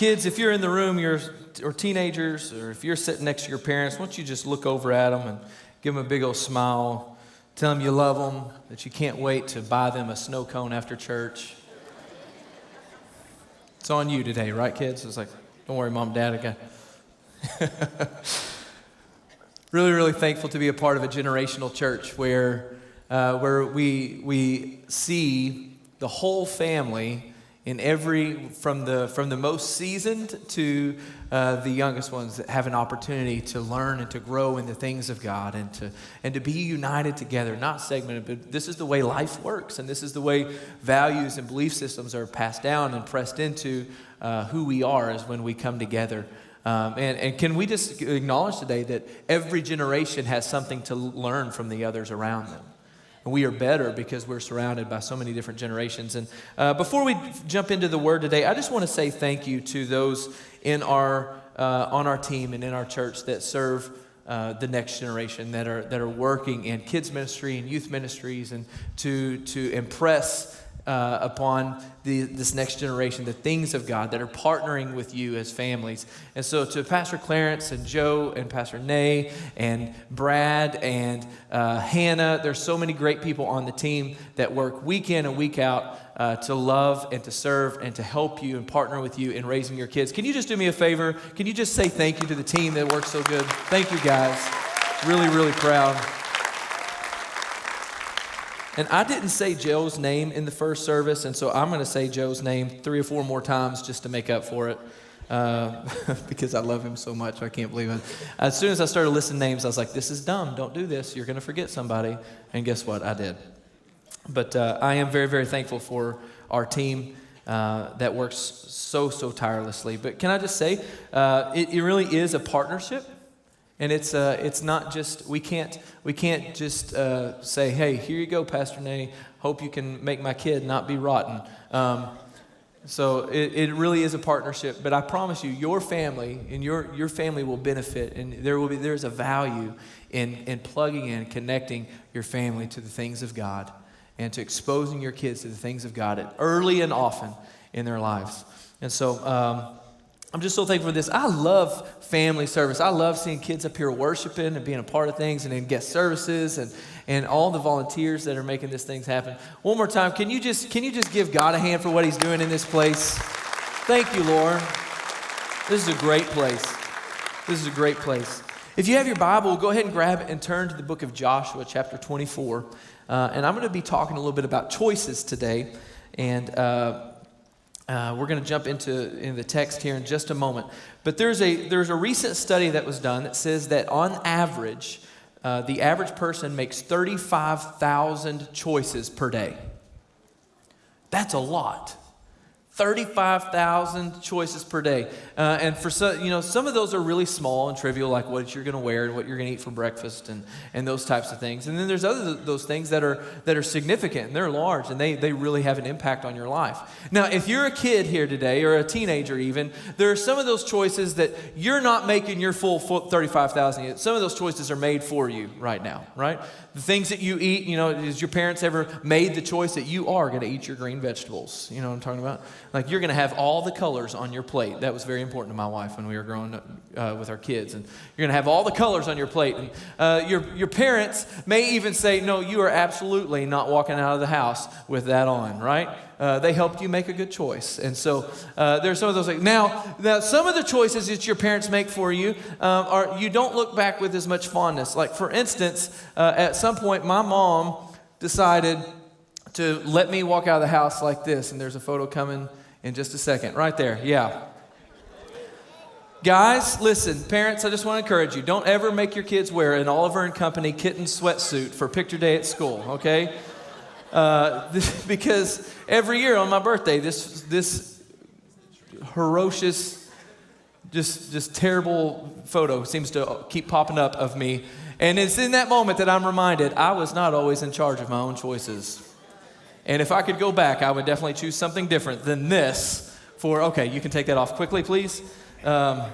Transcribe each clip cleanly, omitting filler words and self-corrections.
Kids, if you're in the room, or teenagers, or if you're sitting next to your parents, why don't you just look over at them and give them a big old smile. Tell them you love them, that you can't wait to buy them a snow cone after church. It's on you today, right, kids? It's like, don't worry, Mom, Dad, I got Really, really thankful to be a part of a generational church where we see the whole family in from the most seasoned to the youngest ones that have an opportunity to learn and to grow in the things of God and to be united together, not segmented, but this is the way life works, and this is the way values and belief systems are passed down and pressed into who we are as when we come together. And can we just acknowledge today that every generation has something to learn from the others around them? And we are better because we're surrounded by so many different generations. And before we jump into the word today, I just want to say thank you to those in on our team and in our church that serve the next generation, that are working in kids ministry and youth ministries, and to impress upon this next generation the things of God, that are partnering with you as families. And so to Pastor Clarence and Joe and Pastor Nay and Brad and Hannah, there's so many great people on the team that work week in and week out to love and to serve and to help you and partner with you in raising your kids. Can you just do me a favor? Can you just say thank you to the team that works so good? Thank you, guys. Really, really proud. And I didn't say Joe's name in the first service, and so I'm going to say Joe's name 3 or 4 more times just to make up for it, because I love him so much. I can't believe it. As soon as I started listing names, I was like, this is dumb. Don't do this. You're going to forget somebody. And guess what? I did. But I am very, very thankful for our team that works so tirelessly. But can I just say, it really is a partnership. And it's not just, we can't just say, hey, here you go, Pastor Nay, hope you can make my kid not be rotten. So it really is a partnership, but I promise you, your family and your family will benefit, and there's a value in plugging in, connecting your family to the things of God, and to exposing your kids to the things of God early and often in their lives. And so I'm just so thankful for this. I love family service. I love seeing kids up here worshiping and being a part of things, and in guest services and all the volunteers that are making these things happen. One more time, can you just give God a hand for what he's doing in this place? Thank you, Lord. This is a great place. This is a great place. If you have your Bible, go ahead and grab it and turn to the book of Joshua, chapter 24. And I'm going to be talking a little bit about choices today. And we're going to jump in the text here in just a moment. But there's a recent study that was done that says that on average, the average person makes 35,000 choices per day. That's a lot. 35,000 choices per day. And for some of those are really small and trivial, like what you're going to wear and what you're going to eat for breakfast and those types of things. And then there's those things that are significant and they're large, and they really have an impact on your life. Now, if you're a kid here today, or a teenager even, there are some of those choices that you're not making your full 35,000 yet. Some of those choices are made for you right now, right? The things that you eat, has your parents ever made the choice that you are going to eat your green vegetables? You know what I'm talking about? Like, you're going to have all the colors on your plate. That was very important to my wife when we were growing up with our kids. And you're going to have all the colors on your plate. And your parents may even say, no, you are absolutely not walking out of the house with that on, right? They helped you make a good choice. And so there's some of those things. Now, some of the choices that your parents make for you are, you don't look back with as much fondness. Like, for instance, at some point, my mom decided to let me walk out of the house like this. And there's a photo coming in just a second. Right there. Yeah. Guys, listen, parents, I just want to encourage you. Don't ever make your kids wear an Oliver & Company kitten sweatsuit for picture day at school, okay? Because every year on my birthday, this ferocious, just terrible photo seems to keep popping up of me. And it's in that moment that I'm reminded I was not always in charge of my own choices. And if I could go back, I would definitely choose something different than this okay, you can take that off quickly, please. But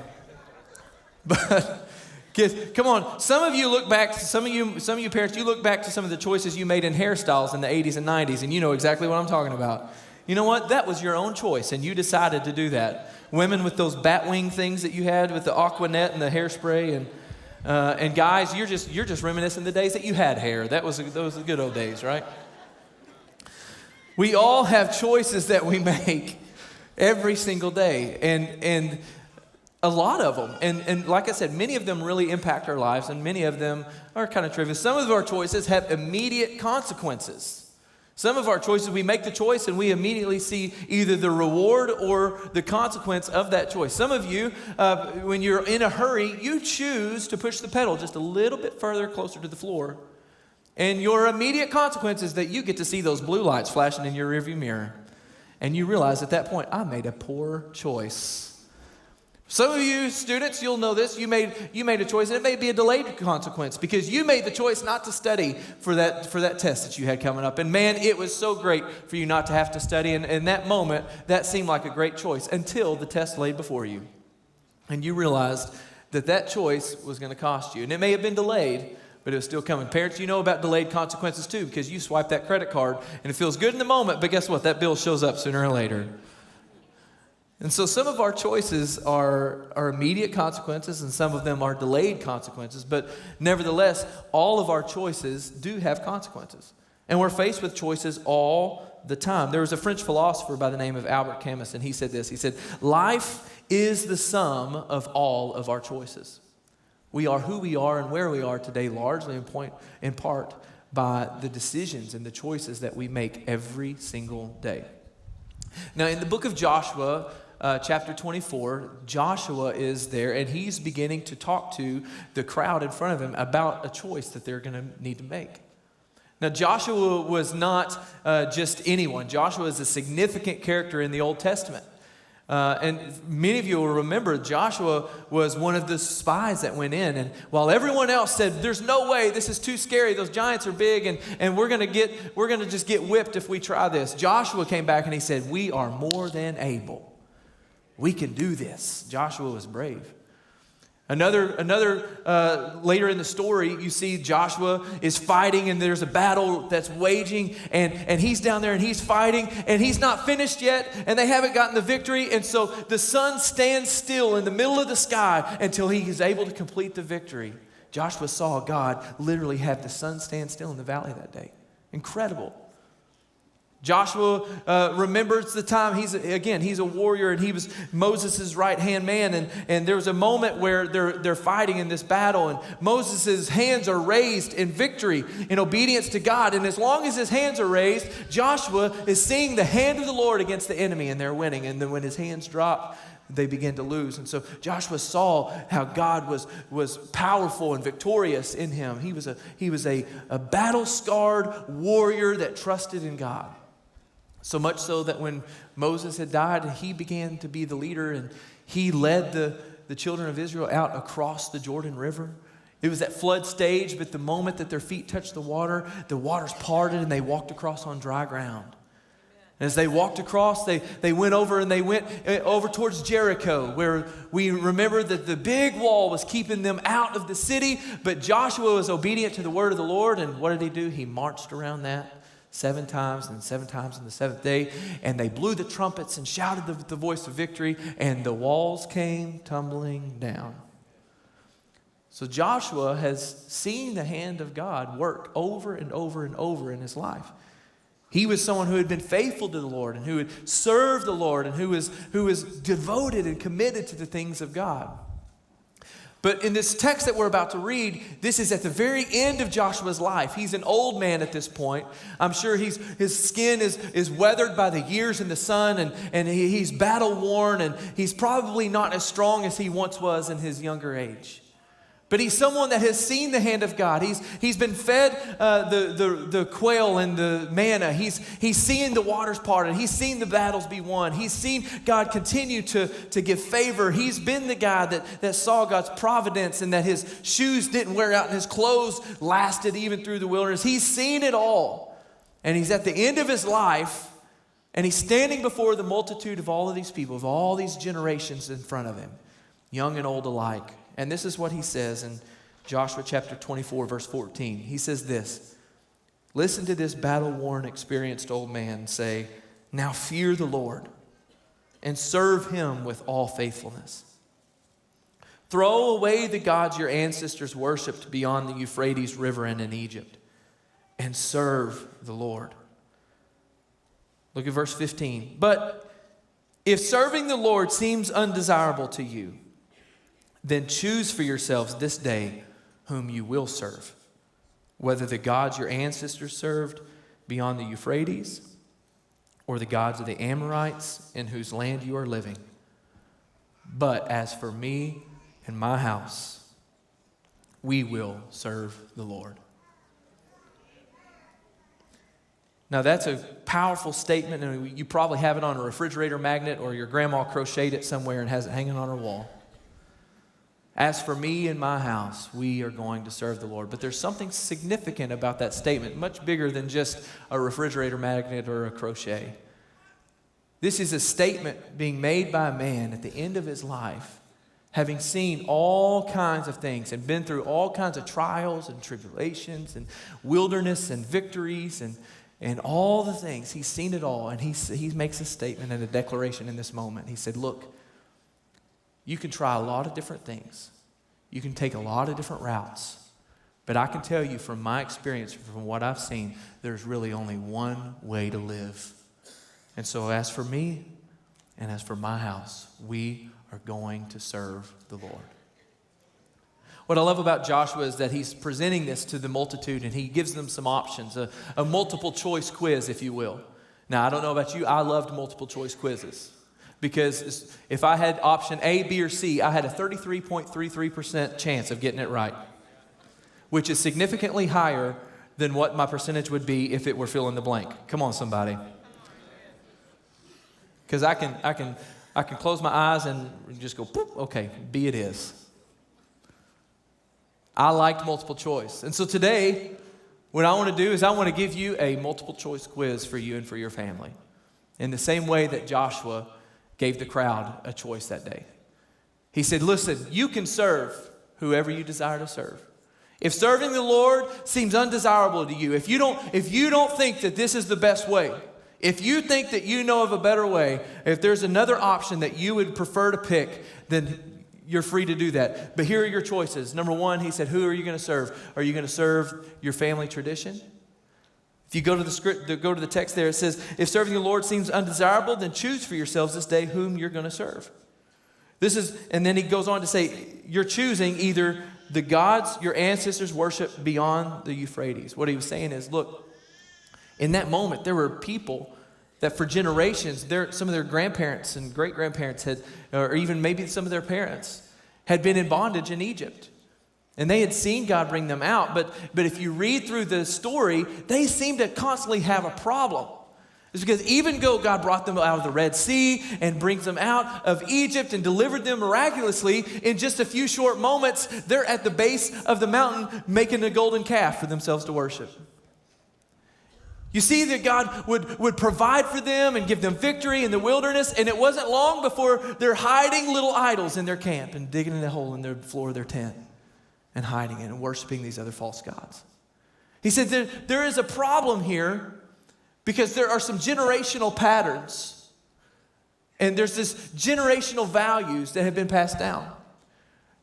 kids, come on. Some of you look back, some of you parents, you look back to some of the choices you made in hairstyles in the 80s and 90s, and you know exactly what I'm talking about. You know what? That was your own choice, and you decided to do that. Women with those bat wing things that you had with the aqua net and the hairspray, and guys, you're just reminiscing the days that you had hair. Those were the good old days, right? We all have choices that we make every single day, and a lot of them. And like I said, many of them really impact our lives, and many of them are kind of trivial. Some of our choices have immediate consequences. Some of our choices, we make the choice and we immediately see either the reward or the consequence of that choice. Some of you, when you're in a hurry, you choose to push the pedal just a little bit further closer to the floor. And your immediate consequence is that you get to see those blue lights flashing in your rearview mirror. And you realize at that point, I made a poor choice. Some of you students, you'll know this, you made a choice, and it may be a delayed consequence because you made the choice not to study for that test that you had coming up. And man, it was so great for you not to have to study. And in that moment, that seemed like a great choice until the test laid before you. And you realized that choice was going to cost you. And it may have been delayed, but it was still coming. Parents, you know about delayed consequences too, because you swipe that credit card and it feels good in the moment, but guess what? That bill shows up sooner or later. And so some of our choices are immediate consequences, and some of them are delayed consequences, but nevertheless, all of our choices do have consequences. And we're faced with choices all the time. There was a French philosopher by the name of Albert Camus, and he said this. He said, life is the sum of all of our choices. We are who we are and where we are today largely in part by the decisions and the choices that we make every single day. Now, in the book of Joshua, chapter 24, Joshua is there, and he's beginning to talk to the crowd in front of him about a choice that they're going to need to make. Now, Joshua was not just anyone. Joshua is a significant character in the Old Testament. And many of you will remember Joshua was one of the spies that went in. And while everyone else said, there's no way, this is too scary, those giants are big, and we're going to just get whipped if we try this. Joshua came back and he said, we are more than able. We can do this. Joshua was brave. Another later in the story, you see Joshua is fighting, and there's a battle that's waging, and he's down there and he's fighting, and he's not finished yet, and they haven't gotten the victory, and so the sun stands still in the middle of the sky until he is able to complete the victory. Joshua saw God literally have the sun stand still in the valley that day. Incredible. Joshua remembers the time, he's a warrior, and he was Moses' right-hand man, and there was a moment where they're fighting in this battle, and Moses' hands are raised in victory, in obedience to God, and as long as his hands are raised, Joshua is seeing the hand of the Lord against the enemy, and they're winning, and then when his hands drop, they begin to lose. And so Joshua saw how God was powerful and victorious in him. He was a battle-scarred warrior that trusted in God. So much so that when Moses had died, he began to be the leader, and he led the children of Israel out across the Jordan River. It was that flood stage, but the moment that their feet touched the waters parted, and they walked across on dry ground. And as they walked across, they went over towards Jericho, where we remember that the big wall was keeping them out of the city, but Joshua was obedient to the word of the Lord, and what did he do? He marched around that 7 times, and 7 times on the 7th day, and they blew the trumpets and shouted the voice of victory, and the walls came tumbling down. So Joshua has seen the hand of God work over and over and over in his life. He was someone who had been faithful to the Lord, and who had served the Lord, and who was devoted and committed to the things of God. But in this text that we're about to read, this is at the very end of Joshua's life. He's an old man at this point. I'm sure his skin is weathered by the years in the sun, and he's battle worn, and he's probably not as strong as he once was in his younger age. But he's someone that has seen the hand of God. He's been fed the quail and the manna. He's seen the waters parted. He's seen the battles be won. He's seen God continue to give favor. He's been the guy that saw God's providence, and that his shoes didn't wear out and his clothes lasted even through the wilderness. He's seen it all. And he's at the end of his life, and he's standing before the multitude of all of these people, of all these generations in front of him, young and old alike. And this is what he says in Joshua chapter 24, verse 14. He says this, "Listen to this battle-worn, experienced old man say, Now fear the Lord and serve him with all faithfulness. Throw away the gods your ancestors worshipped beyond the Euphrates River and in Egypt, and serve the Lord. Look at verse 15. But if serving the Lord seems undesirable to you, then choose for yourselves this day whom you will serve, whether the gods your ancestors served beyond the Euphrates, or the gods of the Amorites in whose land you are living. But as for me and my house, we will serve the Lord. Now that's a powerful statement, and you probably have it on a refrigerator magnet, or your grandma crocheted it somewhere and has it hanging on her wall. As for me and my house, we are going to serve the Lord. But there's something significant about that statement, much bigger than just a refrigerator magnet or a crochet. This is a statement being made by a man at the end of his life, having seen all kinds of things and been through all kinds of trials and tribulations and wilderness and victories and all the things. He's seen it all, and he makes a statement and a declaration in this moment. He said, look, you can try a lot of different things. You can take a lot of different routes. But I can tell you from my experience, from what I've seen, there's really only one way to live. And so as for me and as for my house, we are going to serve the Lord. What I love about Joshua is that he's presenting this to the multitude, and he gives them some options, a multiple choice quiz, if you will. Now, I don't know about you, I loved multiple choice quizzes. Because if I had option A, B, or C, I had a 33.33% chance of getting it right, which is significantly higher than what my percentage would be if it were fill in the blank. Come on, somebody. Because I can close my eyes and just go, poop, okay, B it is. I liked multiple choice. And so today, what I want to do is I want to give you a multiple choice quiz for you and for your family, in the same way that Joshua gave the crowd a choice that day. He said, listen, you can serve whoever you desire to serve. If serving the Lord seems undesirable to you, if you don't think that this is the best way, if you think that you know of a better way, if there's another option that you would prefer to pick, then you're free to do that. But here are your choices. Number one, he said, who are you going to serve? Are you going to serve your family tradition? If you go to the script, go to the text there, it says, if serving the Lord seems undesirable, then choose for yourselves this day whom you're going to serve. And then he goes on to say, you're choosing either the gods your ancestors worshiped beyond the Euphrates. What he was saying is, look, in that moment, there were people that for generations, some of their grandparents and great-grandparents had, or even maybe some of their parents, had been in bondage in Egypt. And they had seen God bring them out, but if you read through the story, they seem to constantly have a problem. It's because even though God brought them out of the Red Sea and brings them out of Egypt and delivered them miraculously, in just a few short moments, they're at the base of the mountain making a golden calf for themselves to worship. You see that God would provide for them and give them victory in the wilderness, and it wasn't long before they're hiding little idols in their camp and digging a hole in the floor of their tent and hiding it and worshiping these other false gods. He said there is a problem here because there are some generational patterns, and there's this generational values that have been passed down.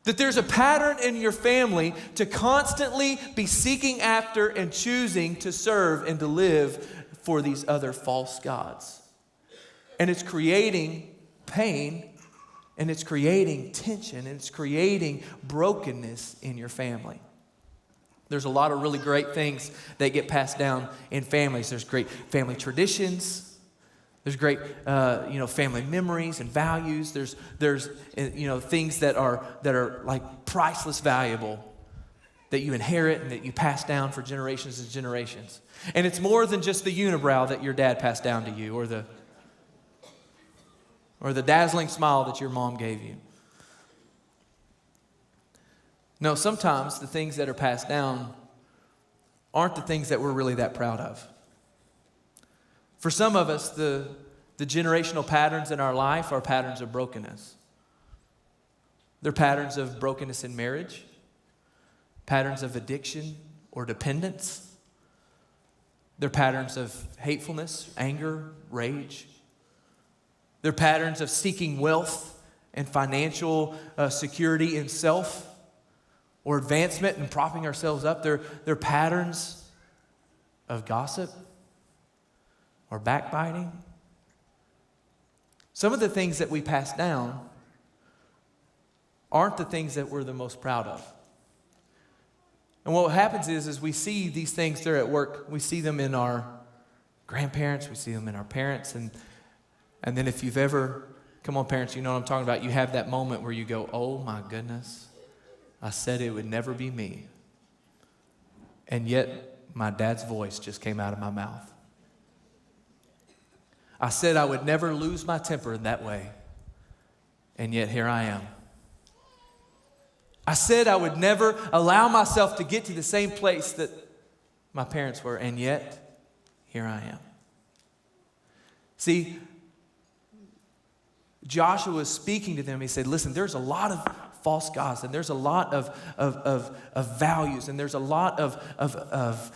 That there's a pattern in your family to constantly be seeking after and choosing to serve and to live for these other false gods. And it's creating pain, and it's creating tension, and it's creating brokenness in your family. There's a lot of really great things that get passed down in families. There's great family traditions. There's great, family memories and values. There's things that are like priceless valuable that you inherit and that you pass down for generations and generations. And it's more than just the unibrow that your dad passed down to you, or the dazzling smile that your mom gave you. No, sometimes the things that are passed down aren't the things that we're really that proud of. For some of us, the generational patterns in our life are patterns of brokenness. They're patterns of brokenness in marriage, patterns of addiction or dependence, They're patterns of hatefulness, anger, rage. They're patterns of seeking wealth and financial security in self or advancement and propping ourselves up. They're patterns of gossip or backbiting. Some of the things that we pass down aren't the things that we're the most proud of. And what happens is we see these things, they're at work. We see them in our grandparents. We see them in our parents. And then if you've ever, come on parents, you know what I'm talking about. You have that moment where you go, oh my goodness, I said it would never be me. And yet my dad's voice just came out of my mouth. I said I would never lose my temper in that way. And yet here I am. I said I would never allow myself to get to the same place that my parents were, and yet, here I am. See, Joshua was speaking to them. He said, listen, there's a lot of false gods, and there's a lot of values, and there's a lot of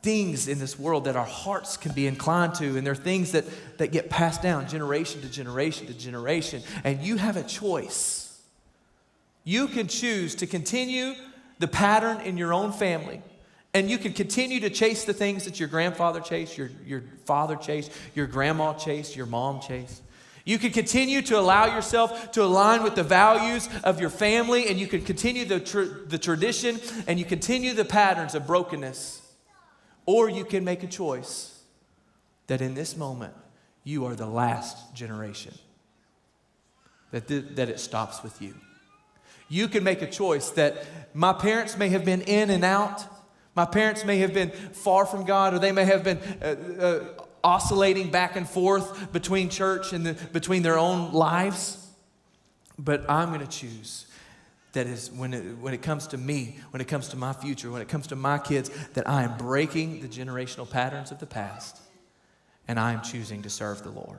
things in this world that our hearts can be inclined to, and they're things that get passed down generation to generation to generation, and you have a choice. You can choose to continue the pattern in your own family, and you can continue to chase the things that your grandfather chased, your father chased, your grandma chased, your mom chased. You can continue to allow yourself to align with the values of your family, and you can continue the tradition, and you continue the patterns of brokenness. Or you can make a choice that in this moment, you are the last generation, that it stops with you. You can make a choice that my parents may have been in and out. My parents may have been far from God, or they may have been oscillating back and forth between church and between their own lives. But I'm going to choose that is when it comes to me, when it comes to my future, when it comes to my kids, that I am breaking the generational patterns of the past, and I am choosing to serve the Lord.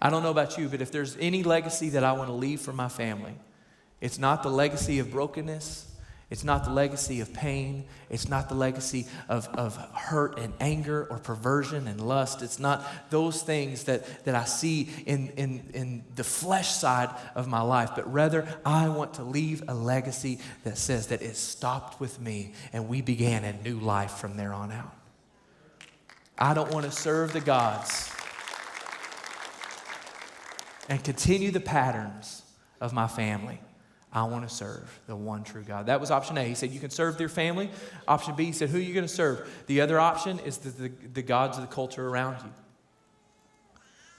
I don't know about you, but if there's any legacy that I want to leave for my family, it's not the legacy of brokenness. It's not the legacy of pain. It's not the legacy of hurt and anger or perversion and lust. It's not those things that I see in the flesh side of my life, but rather I want to leave a legacy that says that it stopped with me and we began a new life from there on out. I don't want to serve the gods and continue the patterns of my family. I want to serve the one true God. That was option A. He said, you can serve their family. Option B, he said, who are you going to serve? The other option is the gods of the culture around you.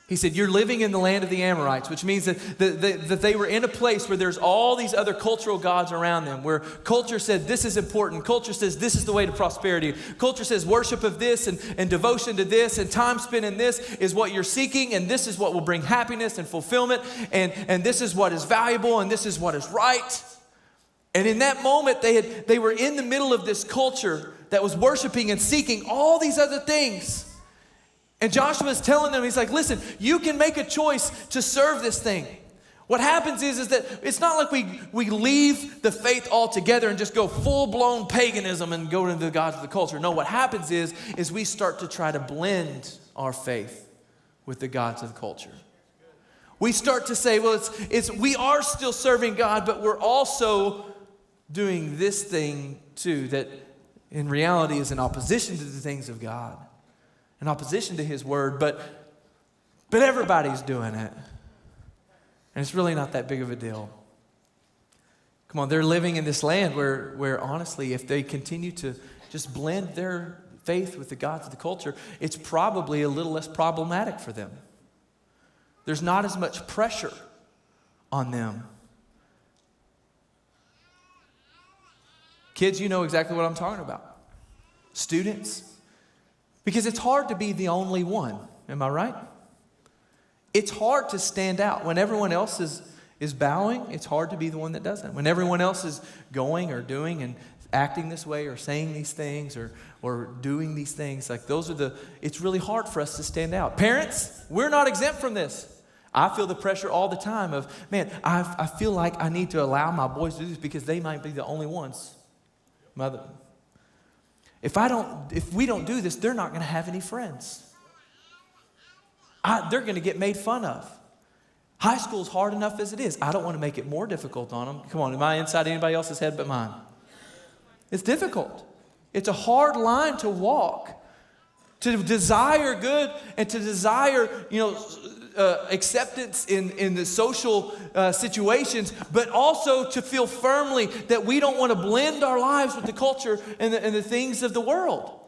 He said, you're living in the land of the Amorites, which means that they were in a place where there's all these other cultural gods around them, where culture said this is important. Culture says this is the way to prosperity. Culture says worship of this and devotion to this and time spent in this is what you're seeking, and this is what will bring happiness and fulfillment, and this is what is valuable, and this is what is right. And in that moment, they were in the middle of this culture that was worshiping and seeking all these other things. And Joshua is telling them, he's like, listen, you can make a choice to serve this thing. What happens is that it's not like we leave the faith altogether and just go full-blown paganism and go into the gods of the culture. No, what happens is we start to try to blend our faith with the gods of the culture. We start to say, well, we are still serving God, but we're also doing this thing too that in reality is in opposition to the things of God. In opposition to His word, but everybody's doing it. And it's really not that big of a deal. Come on, they're living in this land where honestly, if they continue to just blend their faith with the gods of the culture, it's probably a little less problematic for them. There's not as much pressure on them. Kids, you know exactly what I'm talking about. Students. Because it's hard to be the only one. Am I right? It's hard to stand out. When everyone else is bowing, it's hard to be the one that doesn't. When everyone else is going or doing and acting this way or saying these things or doing these things, like it's really hard for us to stand out. Parents, we're not exempt from this. I feel the pressure all the time of, man, I feel like I need to allow my boys to do this because they might be the only ones. Mother. If we don't do this, they're not going to have any friends. They're going to get made fun of. High school's hard enough as it is. I don't want to make it more difficult on them. Come on, am I inside anybody else's head but mine? It's difficult. It's a hard line to walk. To desire good and to desire, acceptance in the social situations, but also to feel firmly that we don't want to blend our lives with the culture and the things of the world.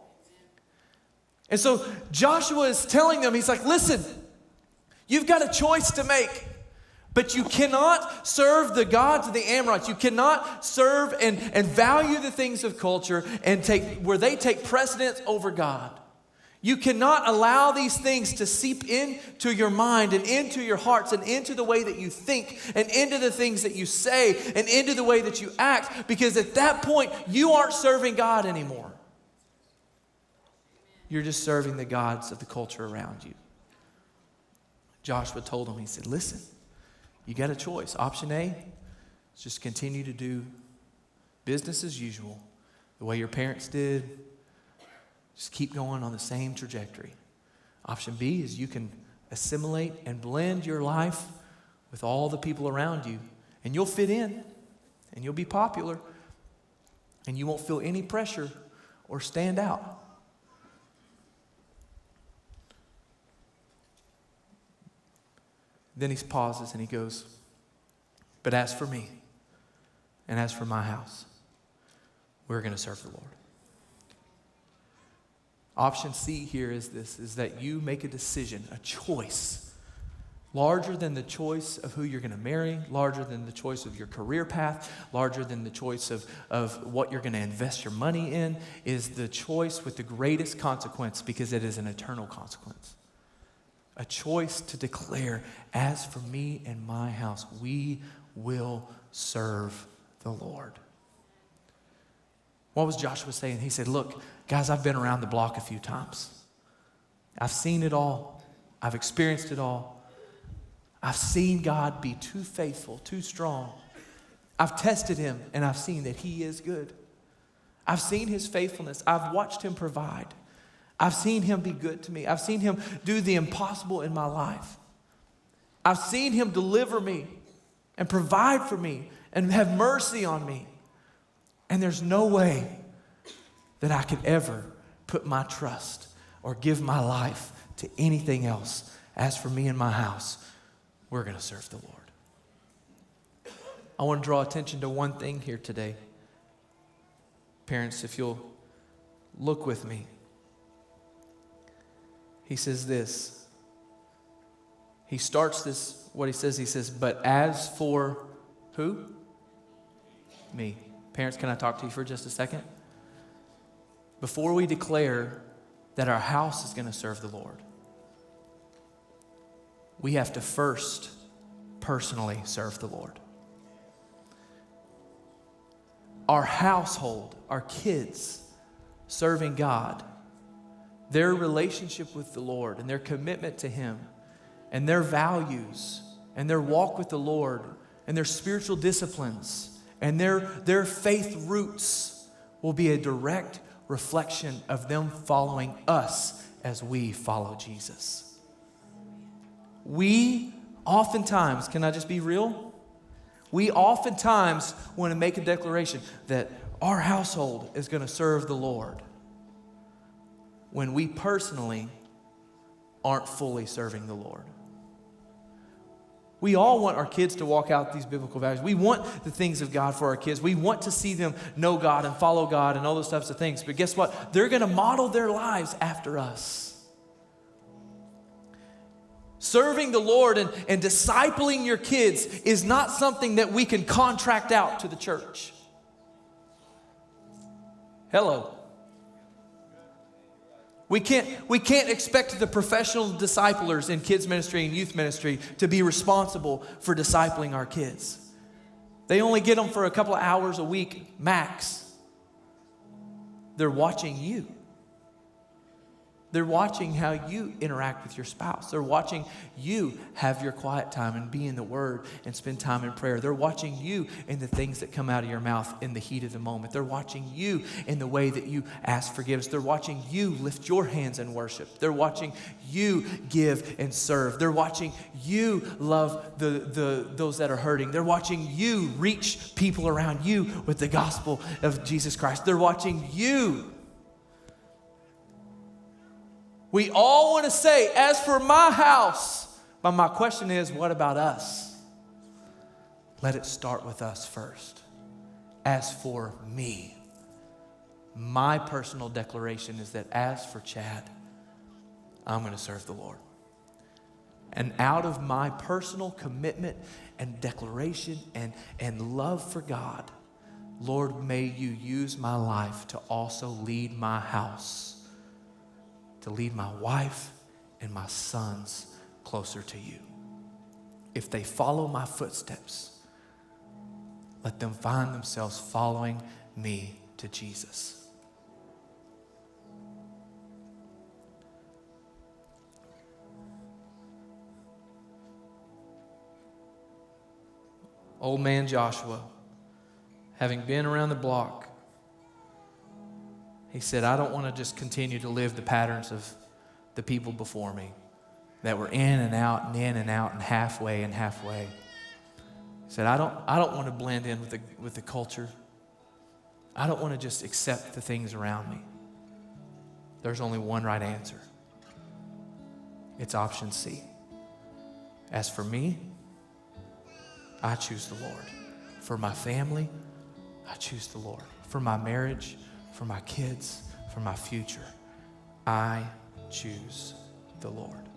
And so Joshua is telling them, he's like, listen, you've got a choice to make, but you cannot serve the gods of the Amorites. You cannot serve and value the things of culture and where they take precedence over God. You cannot allow these things to seep into your mind and into your hearts and into the way that you think and into the things that you say and into the way that you act, because at that point, you aren't serving God anymore. You're just serving the gods of the culture around you. Joshua told him, he said, listen, you got a choice. Option A is just continue to do business as usual, the way your parents did. Just keep going on the same trajectory. Option B is you can assimilate and blend your life with all the people around you, and you'll fit in, and you'll be popular, and you won't feel any pressure or stand out. Then he pauses and he goes, but as for me and as for my house, we're going to serve the Lord. Option C here is this, is that you make a decision, a choice, larger than the choice of who you're going to marry, larger than the choice of your career path, larger than the choice of what you're going to invest your money in, is the choice with the greatest consequence, because it is an eternal consequence. A choice to declare, as for me and my house, we will serve the Lord. What was Joshua saying? He said, look, guys, I've been around the block a few times. I've seen it all. I've experienced it all. I've seen God be too faithful, too strong. I've tested him and I've seen that he is good. I've seen his faithfulness. I've watched him provide. I've seen him be good to me. I've seen him do the impossible in my life. I've seen him deliver me and provide for me and have mercy on me. And there's no way that I could ever put my trust or give my life to anything else. As for me and my house, we're going to serve the Lord. I want to draw attention to one thing here today. Parents, if you'll look with me. He says this. He starts this, what he says, but as for who? Me. Parents, can I talk to you for just a second? Before we declare that our house is going to serve the Lord, we have to first personally serve the Lord. Our household, our kids serving God, their relationship with the Lord and their commitment to him and their values and their walk with the Lord and their spiritual disciplines and their faith roots will be a direct reflection of them following us as we follow Jesus. We oftentimes, can I just be real? We oftentimes want to make a declaration that our household is going to serve the Lord when we personally aren't fully serving the Lord. We all want our kids to walk out these biblical values. We want the things of God for our kids. We want to see them know God and follow God and all those types of things. But guess what? They're going to model their lives after us. Serving the Lord and discipling your kids is not something that we can contract out to the church. Hello. We can't expect the professional disciplers in kids ministry and youth ministry to be responsible for discipling our kids. They only get them for a couple of hours a week, max. They're watching you. They're watching how you interact with your spouse. They're watching you have your quiet time and be in the Word and spend time in prayer. They're watching you in the things that come out of your mouth in the heat of the moment. They're watching you in the way that you ask forgiveness. They're watching you lift your hands in worship. They're watching you give and serve. They're watching you love those that are hurting. They're watching you reach people around you with the gospel of Jesus Christ. They're watching you. We all want to say, as for my house, but my question is, what about us? Let it start with us first. As for me, my personal declaration is that as for Chad, I'm going to serve the Lord. And out of my personal commitment and declaration and love for God, Lord, may you use my life to also lead my house, to lead my wife and my sons closer to you. If they follow my footsteps, let them find themselves following me to Jesus. Old man Joshua, having been around the block, he said, I don't want to just continue to live the patterns of the people before me that were in and out and in and out and halfway and halfway. He said, I don't want to blend in with the culture. I don't want to just accept the things around me. There's only one right answer. It's option C. As for me, I choose the Lord. For my family, I choose the Lord. For my marriage, for my kids, for my future, I choose the Lord.